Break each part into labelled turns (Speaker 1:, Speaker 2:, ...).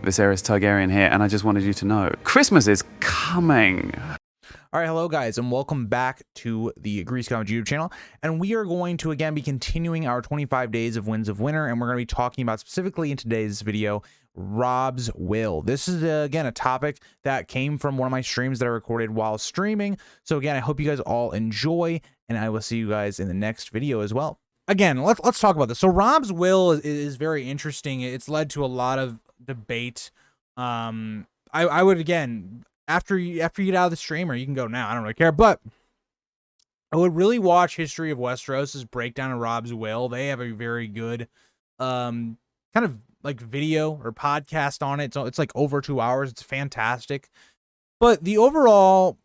Speaker 1: Viserys Targaryen here, and I just wanted you to know, Christmas is coming.
Speaker 2: All right, hello guys, and welcome back to the Grease Comics YouTube channel. And we are going to again be continuing our 25 days of Winds of Winter, and we're going to be talking about specifically in today's video, Robb's will. This is again a topic that came from one of my streams that I recorded while streaming. So again, I hope you guys all enjoy, and I will see you guys in the next video as well. Again, let's talk about this. So Robb's will is very interesting. It's led to a lot of debate. I would again, after you get out of the stream, or you can go now, I don't really care, but I would really watch History of Westeros' breakdown of Robb's will. They have a very good kind of like video or podcast on it. So it's like over 2 hours. It's fantastic. But the overall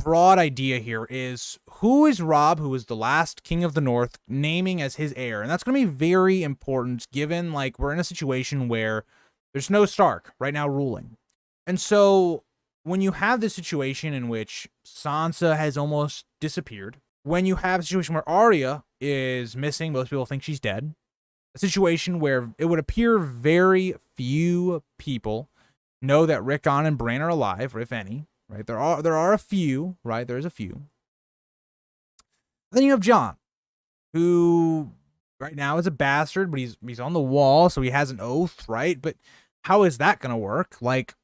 Speaker 2: broad idea here is, who is Robb, who is the last king of the North, naming as his heir? And that's going to be very important, given like we're in a situation where there's no Stark right now ruling. And so when you have this situation in which Sansa has almost disappeared, when you have a situation where Arya is missing, most people think she's dead, a situation where it would appear very few people know that Rickon and Bran are alive, or if any, right? There are a few, right? There's a few. Then you have Jon, who right now is a bastard, but he's on the wall, so he has an oath, right? But how is that gonna work? Like,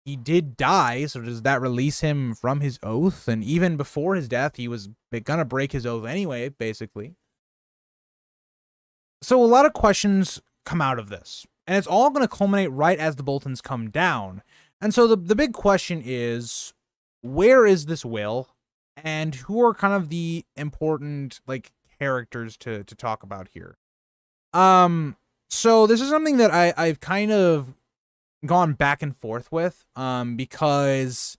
Speaker 2: he did die, so does that release him from his oath? And even before his death, he was gonna break his oath anyway, basically. So a lot of questions come out of this, and it's all going to culminate right as the Boltons come down. And so the big question is, where is this will, and who are kind of the important like characters to talk about here? So this is something that I've kind of gone back and forth with, because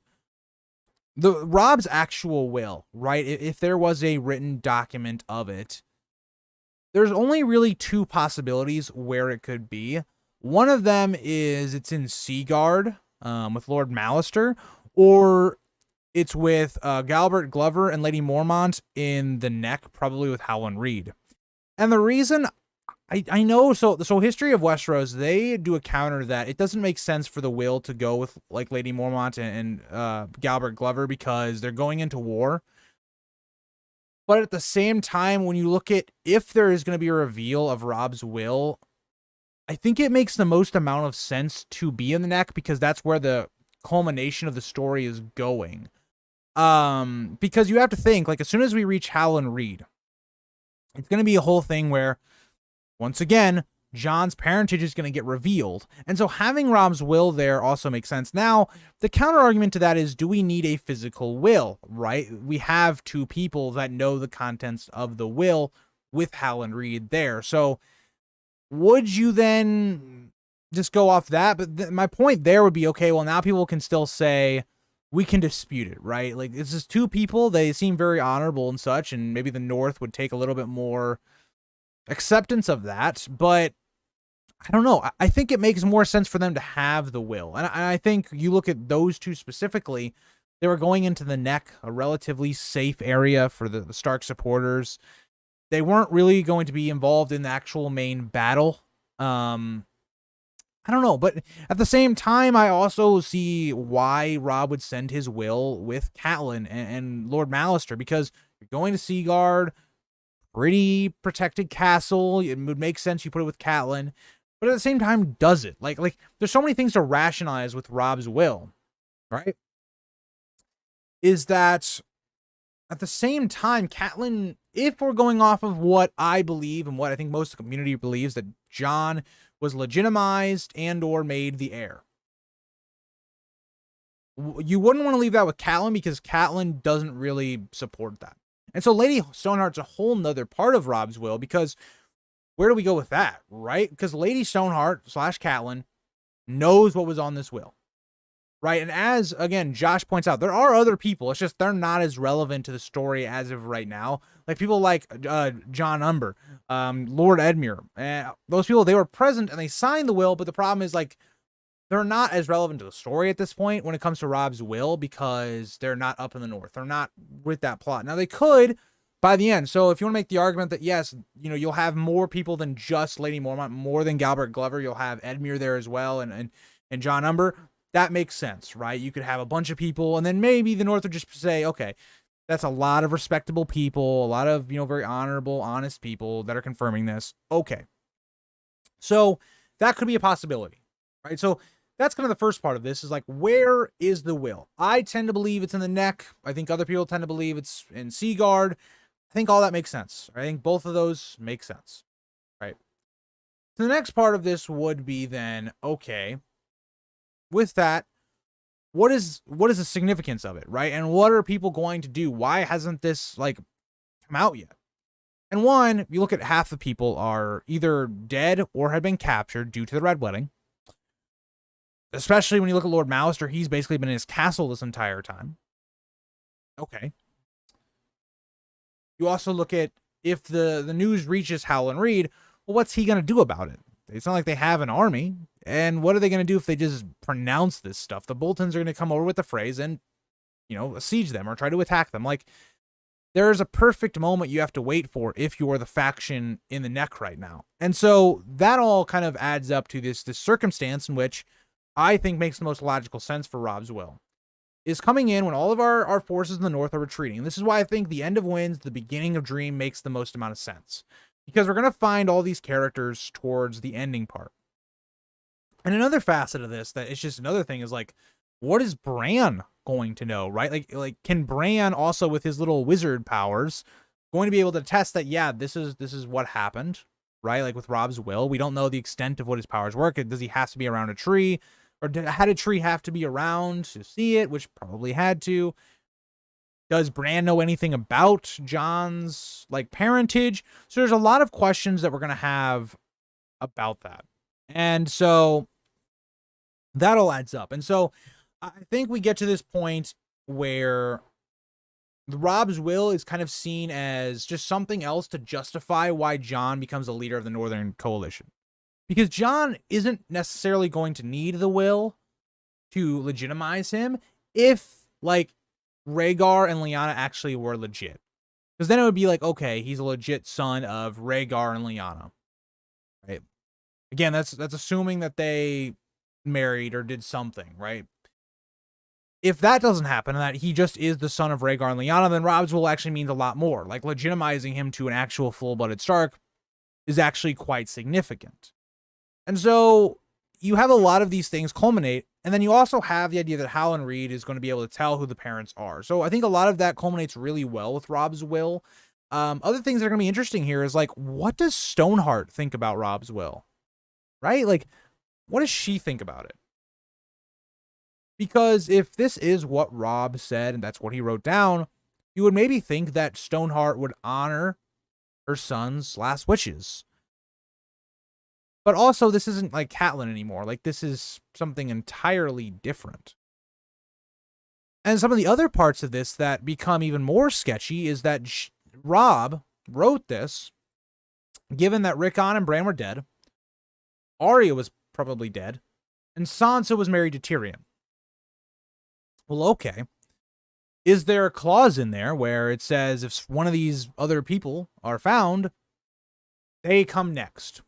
Speaker 2: the Robb's actual will, right? If there was a written document of it, there's only really two possibilities where it could be. One of them is it's in Seaguard with Lord Mallister, or it's with Galbert Glover and Lady Mormont in the Neck, probably with Howland Reed. And the reason I know, so History of Westeros, they do a counter that it doesn't make sense for the will to go with like Lady Mormont and Galbert Glover because they're going into war. But at the same time, when you look at if there is going to be a reveal of Robb's will, I think it makes the most amount of sense to be in the Neck, because that's where the culmination of the story is going. Because you have to think, like, as soon as we reach Howland Reed, it's going to be a whole thing where, once again, Jon's parentage is going to get revealed. And so having Robb's will there also makes sense. Now, the counter argument to that is, do we need a physical will, right? We have two people that know the contents of the will with Howland Reed there. So would you then just go off that? But my point there would be, okay, well, now people can still say, we can dispute it, right? Like, it's just two people. They seem very honorable and such, and maybe the North would take a little bit more acceptance of that, but I don't know. I think it makes more sense for them to have the will. And I think you look at those two specifically, they were going into the Neck, a relatively safe area for the Stark supporters. They weren't really going to be involved in the actual main battle. I don't know, but at the same time, I also see why Robb would send his will with Catelyn and Lord Mallister, because you're going to Seaguard, pretty protected castle. It would make sense you put it with Catelyn, but at the same time, does it? Like there's so many things to rationalize with Robb's will, right? Is that at the same time, Catelyn, if we're going off of what I believe and what I think most of the community believes, that Jon was legitimized and or made the heir, you wouldn't want to leave that with Catelyn, because Catelyn doesn't really support that. And so Lady Stoneheart's a whole nother part of Robb's will, because where do we go with that, right? Because Lady Stoneheart / Catelyn knows what was on this will, right? And as, again, Josh points out, there are other people. It's just they're not as relevant to the story as of right now. Like people like Jon Umber, Lord Edmure. Those people, they were present and they signed the will, but the problem is, like, they're not as relevant to the story at this point when it comes to Robb's will, because they're not up in the North. They're not with that plot. Now, they could by the end. So if you want to make the argument that, yes, you know, you'll have more people than just Lady Mormont, more than Galbert Glover, you'll have Edmure there as well, and and Jon Umber, that makes sense, right? You could have a bunch of people, and then maybe the North would just say, okay, that's a lot of respectable people, a lot of, very honorable, honest people that are confirming this. Okay. So that could be a possibility, right? So that's kind of the first part of this is like, where is the will? I tend to believe it's in the neck. I think other people tend to believe it's in Seaguard. I think all that makes sense. I think both of those make sense, right? So the next part of this would be then, okay, with that, what is the significance of it, right? And what are people going to do? Why hasn't this like come out yet? And one, you look at half the people are either dead or have been captured due to the Red Wedding. Especially when you look at Lord Malister, he's basically been in his castle this entire time. Okay. You also look at if the news reaches Howland Reed, well, what's he going to do about it? It's not like they have an army. And what are they going to do if they just pronounce this stuff? The Boltons are going to come over with the phrase and, siege them or try to attack them. Like, there's a perfect moment you have to wait for if you're the faction in the neck right now. And so that all kind of adds up to this circumstance in which I think makes the most logical sense for Robb's will. Is coming in when all of our forces in the North are retreating. And this is why I think the end of Winds, the beginning of Dream makes the most amount of sense. Because we're going to find all these characters towards the ending part. And another facet of this that it's just another thing is like, what is Bran going to know, right? Like can Bran also with his little wizard powers going to be able to test that, yeah, this is what happened, right? Like with Robb's will, we don't know the extent of what his powers work. Does he have to be around a tree? Or had a tree have to be around to see it, which probably had to? Does Bran know anything about Jon's like parentage? So there's a lot of questions that we're going to have about that. And so that all adds up. And so I think we get to this point where Robb's will is kind of seen as just something else to justify why Jon becomes the leader of the Northern Coalition. Because Jon isn't necessarily going to need the will to legitimize him if, like, Rhaegar and Lyanna actually were legit. Because then it would be like, okay, he's a legit son of Rhaegar and Lyanna. Right? Again, that's assuming that they married or did something, right? If that doesn't happen and that he just is the son of Rhaegar and Lyanna, then Robb's will actually means a lot more. Like, legitimizing him to an actual full-blooded Stark is actually quite significant. And so you have a lot of these things culminate, and then you also have the idea that Howland Reed is going to be able to tell who the parents are. So I think a lot of that culminates really well with Robb's will. Other things that are going to be interesting here is like, what does Stoneheart think about Robb's will? Right? Like, what does she think about it? Because if this is what Robb said, and that's what he wrote down, you would maybe think that Stoneheart would honor her son's last wishes. But also, this isn't like Catelyn anymore. Like, this is something entirely different. And some of the other parts of this that become even more sketchy is that Robb wrote this, given that Rickon and Bran were dead, Arya was probably dead, and Sansa was married to Tyrion. Well, okay. Is there a clause in there where it says if one of these other people are found, they come next?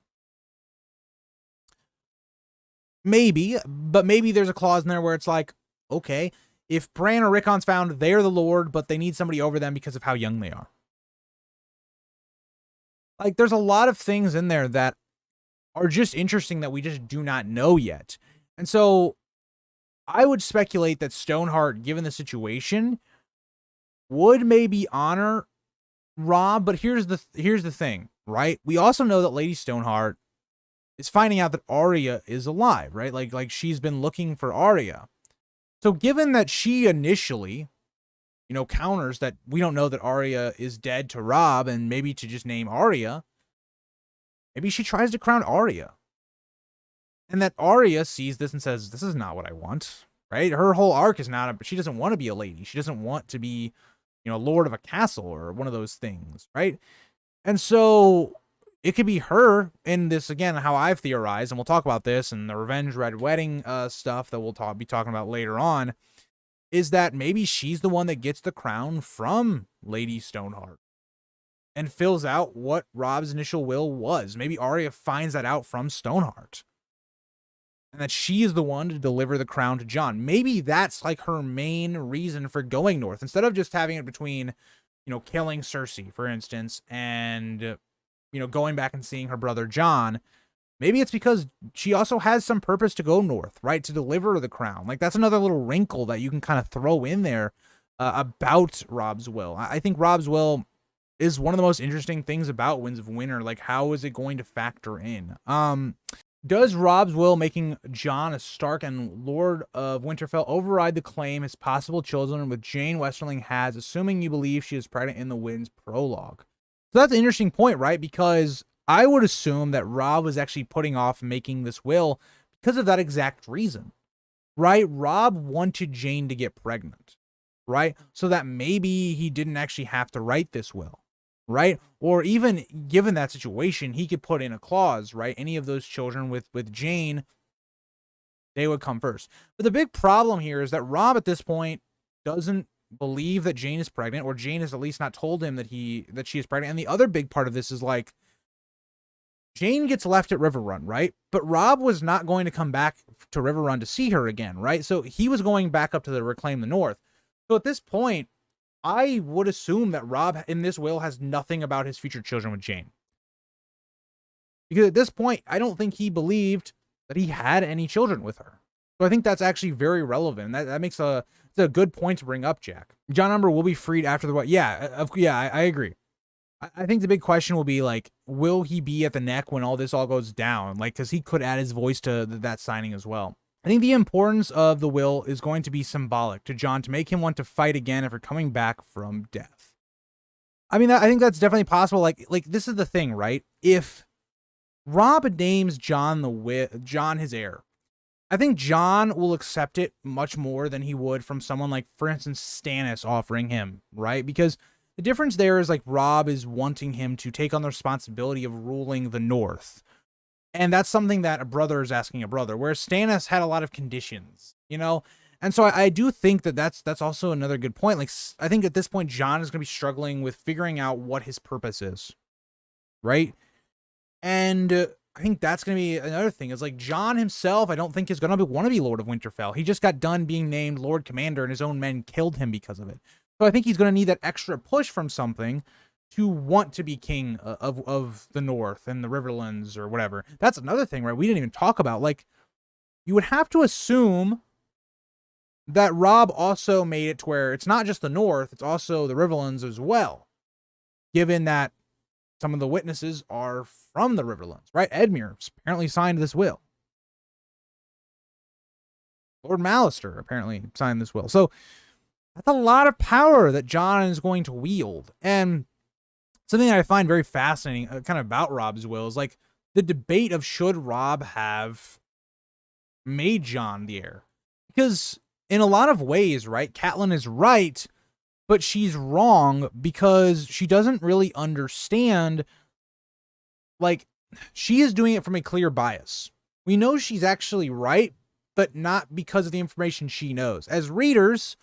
Speaker 2: Maybe, but maybe there's a clause in there where it's like, okay, if Bran or Rickon's found, they're the Lord, but they need somebody over them because of how young they are. Like, there's a lot of things in there that are just interesting that we just do not know yet. And so I would speculate that Stoneheart, given the situation, would maybe honor Robb, but here's the thing, right? We also know that Lady Stoneheart is finding out that Arya is alive, right? Like she's been looking for Arya. So given that she initially, counters that we don't know that Arya is dead to Robb and maybe to just name Arya, maybe she tries to crown Arya. And that Arya sees this and says, this is not what I want, right? Her whole arc is not, she doesn't want to be a lady. She doesn't want to be, lord of a castle or one of those things, right? And so it could be her in this, again, how I've theorized, and we'll talk about this and the Revenge Red Wedding stuff that we'll be talking about later on, is that maybe she's the one that gets the crown from Lady Stoneheart and fills out what Robb's initial will was. Maybe Arya finds that out from Stoneheart. and that she is the one to deliver the crown to Jon. Maybe that's like her main reason for going north, instead of just having it between, killing Cersei, for instance, and, going back and seeing her brother Jon. Maybe it's because she also has some purpose to go north, right? To deliver the crown. Like, that's another little wrinkle that you can kind of throw in there about Robb's will. I think Robb's will is one of the most interesting things about Winds of Winter. Like, how is it going to factor in? Does Robb's will making Jon a Stark and Lord of Winterfell override the claim his possible children with Jane Westerling has, assuming you believe she is pregnant in the Winds prologue? So that's an interesting point, right? Because I would assume that Robb was actually putting off making this will because of that exact reason, right? Robb wanted Jane to get pregnant, right? So that maybe he didn't actually have to write this will, right? Or even given that situation, he could put in a clause, right? Any of those children with Jane, they would come first. But the big problem here is that Robb at this point doesn't believe that Jane is pregnant, or Jane has at least not told him that she is pregnant. And the other big part of this is like, Jane gets left at Riverrun, right? But Robb was not going to come back to Riverrun to see her again, right? So he was going back up to the Reclaim the North. So at this point, I would assume that Robb in this will has nothing about his future children with Jane. Because at this point, I don't think he believed that he had any children with her. So I think that's actually very relevant. That makes it's a good point to bring up, Jack. Jon Umber will be freed after the what? Yeah, I agree. I think the big question will be, like, will he be at the neck when all this all goes down? Like, because he could add his voice to that signing as well. I think the importance of the will is going to be symbolic to Jon to make him want to fight again after coming back from death. I mean, I think that's definitely possible. Like this is the thing, right? If Robb names Jon his heir, I think Jon will accept it much more than he would from someone like, for instance, Stannis offering him, right? Because the difference there is, like, Robb is wanting him to take on the responsibility of ruling the North. And that's something that a brother is asking a brother, whereas Stannis had a lot of conditions, And so I do think that that's also another good point. Like, I think at this point, Jon is going to be struggling with figuring out what his purpose is, right? And I think that's going to be another thing, is like, Jon himself, I don't think is going to want to be Lord of Winterfell. He just got done being named Lord Commander, and his own men killed him because of it. So I think he's going to need that extra push from something to want to be king of the North and the Riverlands or whatever. That's another thing, right? We didn't even talk about. Like, you would have to assume that Robb also made it to where it's not just the North, it's also the Riverlands as well, given that some of the witnesses are from the Riverlands, right? Edmure apparently signed this will. Lord Mallister apparently signed this will. So that's a lot of power that Jon is going to wield. And something that I find very fascinating kind of about Robb's will is, like, the debate of should Robb have made Jon the heir. Because in a lot of ways, right, Catelyn is right, but she's wrong because she doesn't really understand, like, she is doing it from a clear bias. We know she's actually right, but not because of the information she knows. As readers,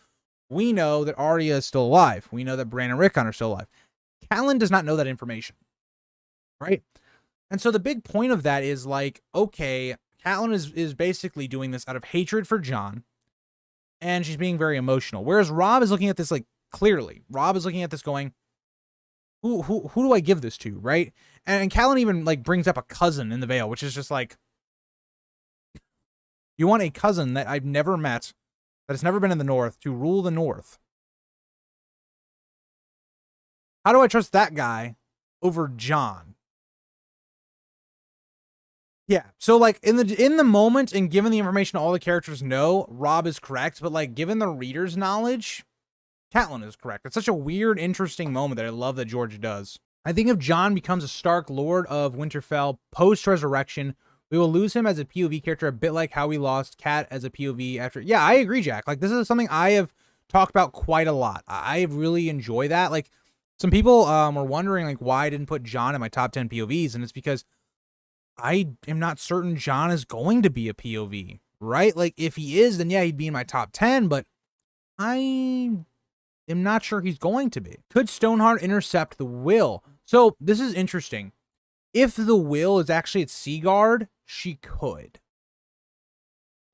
Speaker 2: we know that Arya is still alive. We know that Bran and Rickon are still alive. Catelyn does not know that information, right? And so the big point of that is, like, okay, Catelyn is basically doing this out of hatred for Jon, and she's being very emotional. Whereas Robb is looking at this, like, clearly. Robb is looking at this going, who do I give this to, right? And Catelyn even, like, brings up a cousin in the Vale, which is just like, you want a cousin that I've never met, that has never been in the North, to rule the North. How do I trust that guy over Jon? Yeah, so, like, in the moment, and given the information all the characters know, Robb is correct, but, like, given the reader's knowledge, Catelyn is correct. It's such a weird, interesting moment that I love that George does. I think if Jon becomes a Stark Lord of Winterfell post-resurrection, we will lose him as a POV character, a bit like how we lost Cat as a POV after. Yeah, I agree, Jack. Like, this is something I have talked about quite a lot. I really enjoy that. Like, some people were wondering, like, why I didn't put Jon in my top 10 POVs, and it's because I am not certain Jon is going to be a POV, right? Like, if he is, then yeah, he'd be in my top 10, but I am not sure he's going to be. Could Stoneheart intercept the will? So this is interesting. If the will is actually at Seaguard, she could.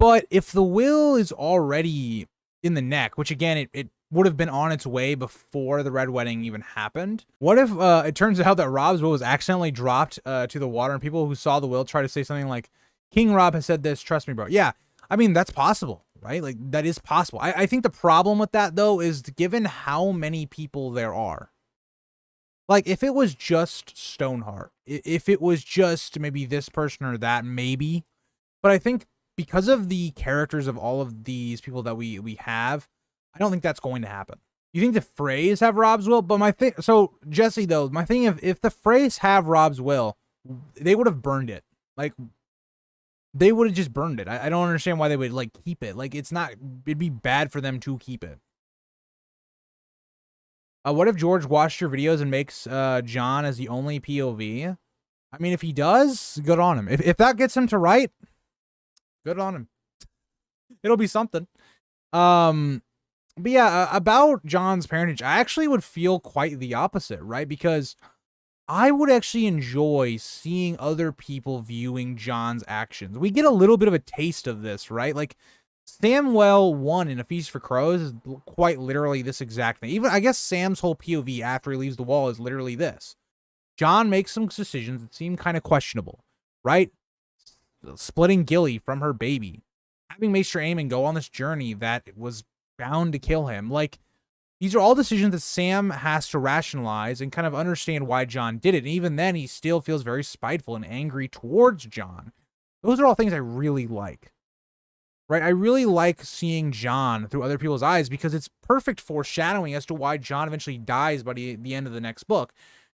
Speaker 2: But if the will is already in the neck, which again, it would have been on its way before the Red Wedding even happened. What if it turns out that Robb's will was accidentally dropped to the water, and people who saw the will try to say something like, King Robb has said this, trust me, bro. Yeah, I mean, that's possible, right? Like, that is possible. I think the problem with that, though, is given how many people there are. Like, if it was just Stoneheart, if it was just maybe this person or that, maybe. But I think because of the characters of all of these people that we have, I don't think that's going to happen. You think the Freys have Robb's will? But my thing, so Jesse, though, my thing, if the Freys have Robb's will, they would have burned it. Like, they would have just burned it. I don't understand why they would, like, keep it. Like, it'd be bad for them to keep it. What if George watched your videos and makes Jon as the only POV? I mean, if he does, good on him. If that gets him to write, good on him. It'll be something. But yeah, about Jon's parentage, I actually would feel quite the opposite, right? Because I would actually enjoy seeing other people viewing Jon's actions. We get a little bit of a taste of this, right? Like, Samwell 1 in A Feast for Crows is quite literally this exact thing. Even, I guess, Sam's whole POV after he leaves the wall is literally this. Jon makes some decisions that seem kind of questionable, right? Splitting Gilly from her baby. Having Maester Aemon go on this journey that was bound to kill him. Like, these are all decisions that Sam has to rationalize and kind of understand why Jon did it. And even then, he still feels very spiteful and angry towards Jon. Those are all things I really like. Right? I really like seeing Jon through other people's eyes because it's perfect foreshadowing as to why Jon eventually dies by the end of the next book.